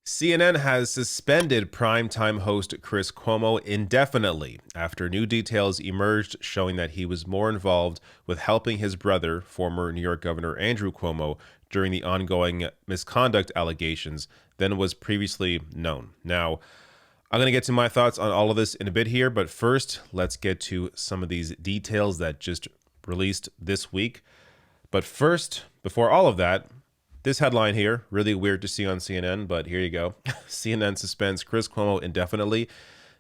CNN has suspended primetime host Chris Cuomo indefinitely after new details emerged showing that he was more involved with helping his brother, former New York Governor Andrew Cuomo, during the ongoing misconduct allegations than was previously known. Now, I'm going to get to my thoughts on all of this in a bit here, but first, let's get to some of these details that just released this week. But first, before all of that, this headline here, really weird to see on CNN, but here you go. CNN suspends Chris Cuomo indefinitely.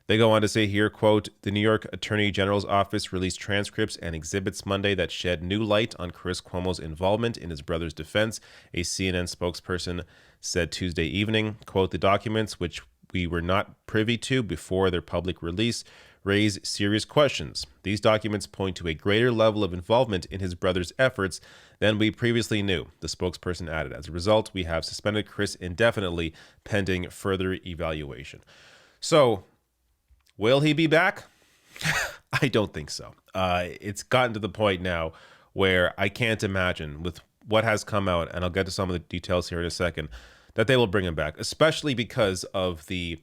They go on to say here, quote, the New York Attorney General's office released transcripts and exhibits Monday that shed new light on Chris Cuomo's involvement in his brother's defense, a CNN spokesperson said Tuesday evening. Quote, the documents, which we were not privy to before their public release, raise serious questions. These documents point to a greater level of involvement in his brother's efforts than we previously knew, the spokesperson added. As a result, we have suspended Chris indefinitely pending further evaluation. So, will he be back? I don't think so. It's gotten to the point now where I can't imagine, with what has come out, and I'll get to some of the details here in a second, that they will bring him back, especially because of the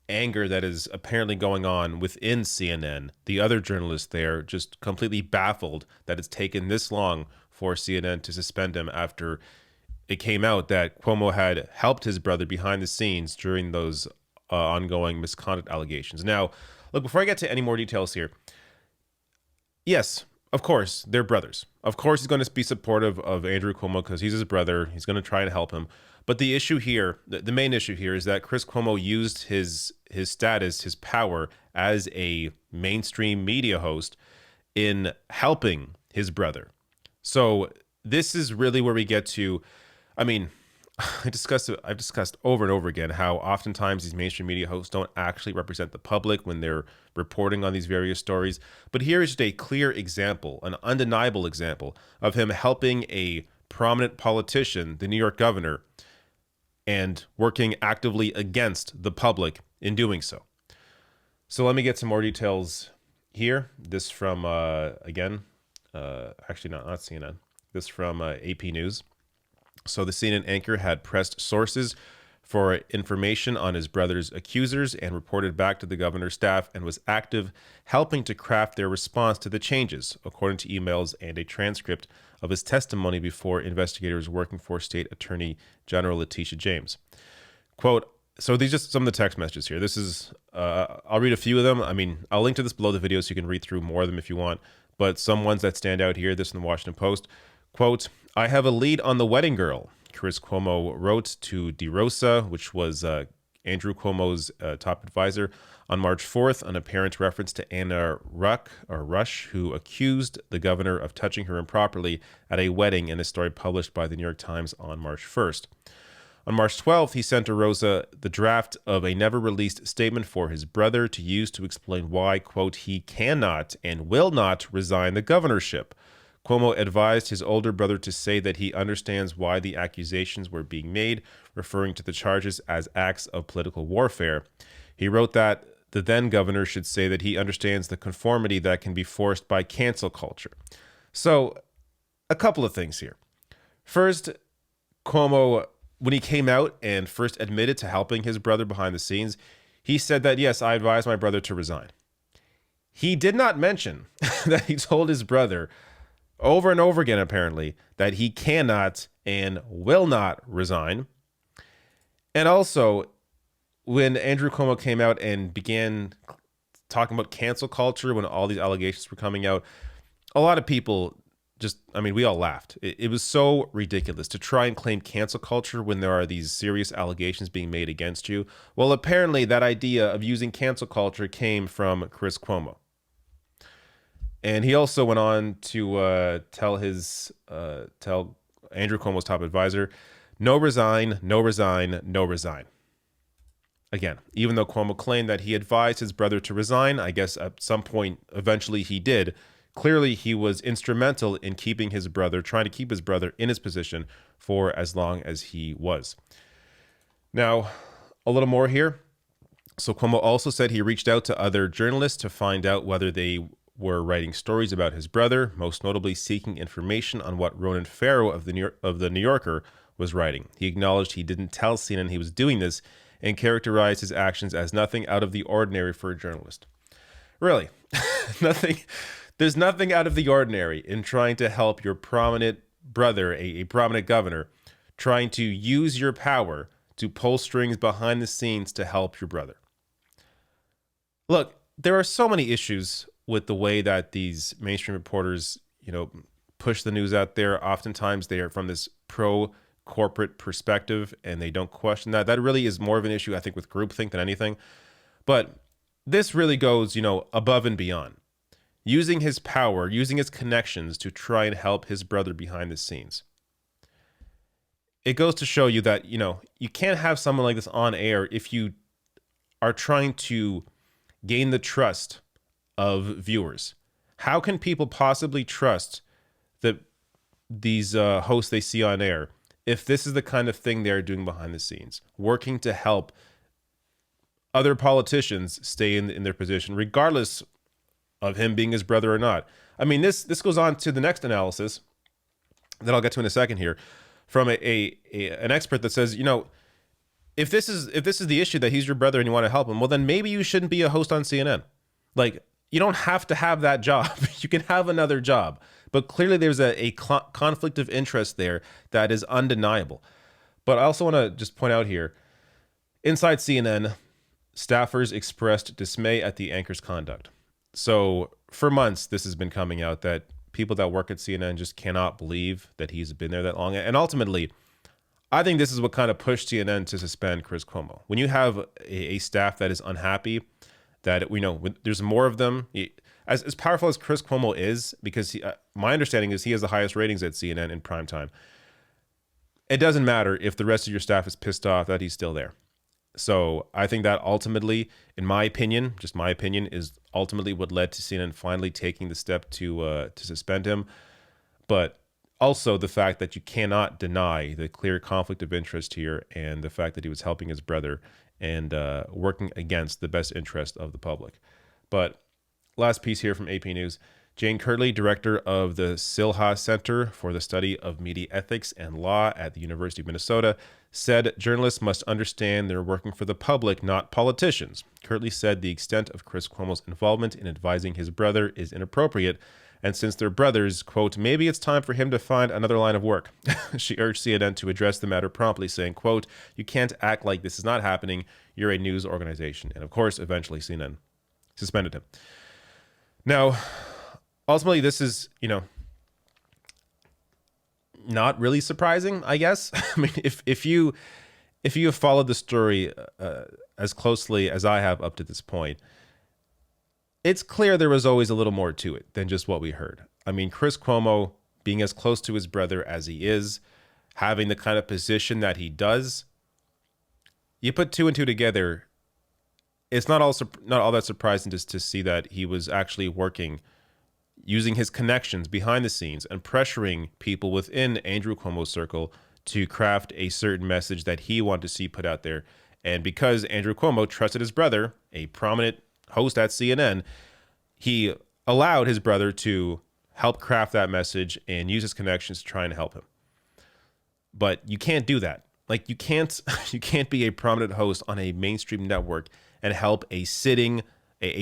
anger that is apparently going on within CNN. The other journalists there just completely baffled that it's taken this long for CNN to suspend him after it came out that Cuomo had helped his brother behind the scenes during those ongoing misconduct allegations. Now, look, before I get to any more details here, yes, of course, they're brothers. Of course, he's going to be supportive of Andrew Cuomo because he's his brother. He's going to try and help him. But the issue here, the main issue here, is that Chris Cuomo used his status, his power as a mainstream media host in helping his brother. So this is really where we get to, I mean, I've discussed over and over again how oftentimes these mainstream media hosts don't actually represent the public when they're reporting on these various stories. But here is just a clear example, an undeniable example of him helping a prominent politician, the New York governor, and working actively against the public in doing so. So let me get some more details here. This from, actually not CNN. This from AP News. So the CNN anchor had pressed sources for information on his brother's accusers and reported back to the governor's staff and was active helping to craft their response to the changes, according to emails and a transcript of his testimony before investigators working for State Attorney General Letitia James. Quote, so these are just some of the text messages here. This is, I'll read a few of them. I mean, I'll link to this below the video so you can read through more of them if you want, but some ones that stand out here, this in the Washington Post. Quote, I have a lead on the wedding girl, Chris Cuomo wrote to DeRosa, which was Andrew Cuomo's top advisor, on March 4th, an apparent reference to Anna Rush, who accused the governor of touching her improperly at a wedding in a story published by the New York Times on March 1st. On March 12th, he sent DeRosa the draft of a never-released statement for his brother to use to explain why, quote, he cannot and will not resign the governorship. Cuomo advised his older brother to say that he understands why the accusations were being made, referring to the charges as acts of political warfare. He wrote that the then governor should say that he understands the conformity that can be forced by cancel culture. So, a couple of things here. First, Cuomo, when he came out and first admitted to helping his brother behind the scenes, he said that, yes, I advised my brother to resign. He did not mention that he told his brother over and over again, apparently, that he cannot and will not resign. And also, when Andrew Cuomo came out and began talking about cancel culture, when all these allegations were coming out, a lot of people just, I mean, we all laughed. It was so ridiculous to try and claim cancel culture when there are these serious allegations being made against you. Well, apparently that idea of using cancel culture came from Chris Cuomo. And he also went on to tell Andrew Cuomo's top advisor, no resign, no resign, no resign. Again, even though Cuomo claimed that he advised his brother to resign, I guess at some point eventually he did. Clearly, he was instrumental in trying to keep his brother in his position for as long as he was. Now, a little more here. So Cuomo also said he reached out to other journalists to find out whether they were writing stories about his brother, most notably seeking information on what Ronan Farrow of the New Yorker was writing. He acknowledged he didn't tell CNN he was doing this and characterized his actions as nothing out of the ordinary for a journalist. Really, nothing. There's nothing out of the ordinary in trying to help your prominent brother, a prominent governor, trying to use your power to pull strings behind the scenes to help your brother. Look, there are so many issues with the way that these mainstream reporters, push the news out there. Oftentimes they are from this pro-corporate perspective and they don't question that. That really is more of an issue, I think, with groupthink than anything. But this really goes, above and beyond. Using his power, using his connections to try and help his brother behind the scenes. It goes to show you that, you can't have someone like this on air if you are trying to gain the trust of viewers. How can people possibly trust these hosts they see on air if this is the kind of thing they're doing behind the scenes, working to help other politicians stay in their position, regardless of him being his brother or not? I mean, this goes on to the next analysis that I'll get to in a second here, from an expert that says, if this is the issue that he's your brother and you want to help him, well, then maybe you shouldn't be a host on CNN. Like, you don't have to have that job. You can have another job. But clearly there's a conflict of interest there that is undeniable. But I also want to just point out here, inside CNN, staffers expressed dismay at the anchor's conduct. So for months, this has been coming out that people that work at CNN just cannot believe that he's been there that long. And ultimately, I think this is what kind of pushed CNN to suspend Chris Cuomo. When you have a staff that is unhappy, that there's more of them. As powerful as Chris Cuomo is, because my understanding is he has the highest ratings at CNN in primetime. It doesn't matter if the rest of your staff is pissed off that he's still there. So I think that ultimately, in my opinion, just my opinion, is ultimately what led to CNN finally taking the step to suspend him. But also the fact that you cannot deny the clear conflict of interest here and the fact that he was helping his brother and working against the best interest of the public. But last piece here from AP News. Jane Kirtley, director of the Silha Center for the Study of Media Ethics and Law at the University of Minnesota, said journalists must understand they're working for the public, not politicians. Kirtley said the extent of Chris Cuomo's involvement in advising his brother is inappropriate, and since they're brothers, quote, maybe it's time for him to find another line of work. She urged CNN to address the matter promptly, saying, quote, you can't act like this is not happening. You're a news organization. And of course, eventually CNN suspended him. Now, ultimately, this is, not really surprising, I guess. I mean, if you have followed the story as closely as I have up to this point, it's clear there was always a little more to it than just what we heard. I mean, Chris Cuomo being as close to his brother as he is, having the kind of position that he does, you put two and two together, it's not all that surprising just to see that he was actually working, using his connections behind the scenes and pressuring people within Andrew Cuomo's circle to craft a certain message that he wanted to see put out there. And because Andrew Cuomo trusted his brother, a prominent host at CNN, he allowed his brother to help craft that message and use his connections to try and help him. But you can't do that. Like, you can't be a prominent host on a mainstream network and help a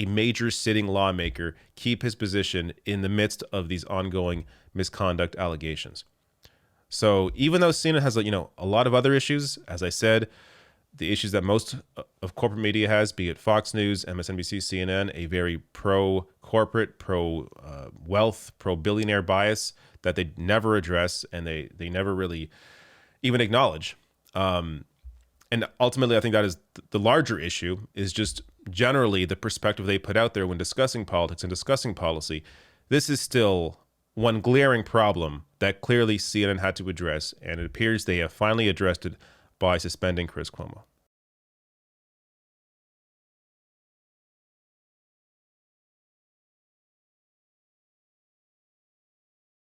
major sitting lawmaker keep his position in the midst of these ongoing misconduct allegations. So even though CNN has a lot of other issues, as I said, the issues that most of corporate media has, be it Fox News, MSNBC, CNN, a very pro-corporate, pro-wealth, pro-billionaire bias that they never address and they never really even acknowledge. And ultimately, I think that is the larger issue, is just generally the perspective they put out there when discussing politics and discussing policy. This is still one glaring problem that clearly CNN had to address, and it appears they have finally addressed it by suspending Chris Cuomo.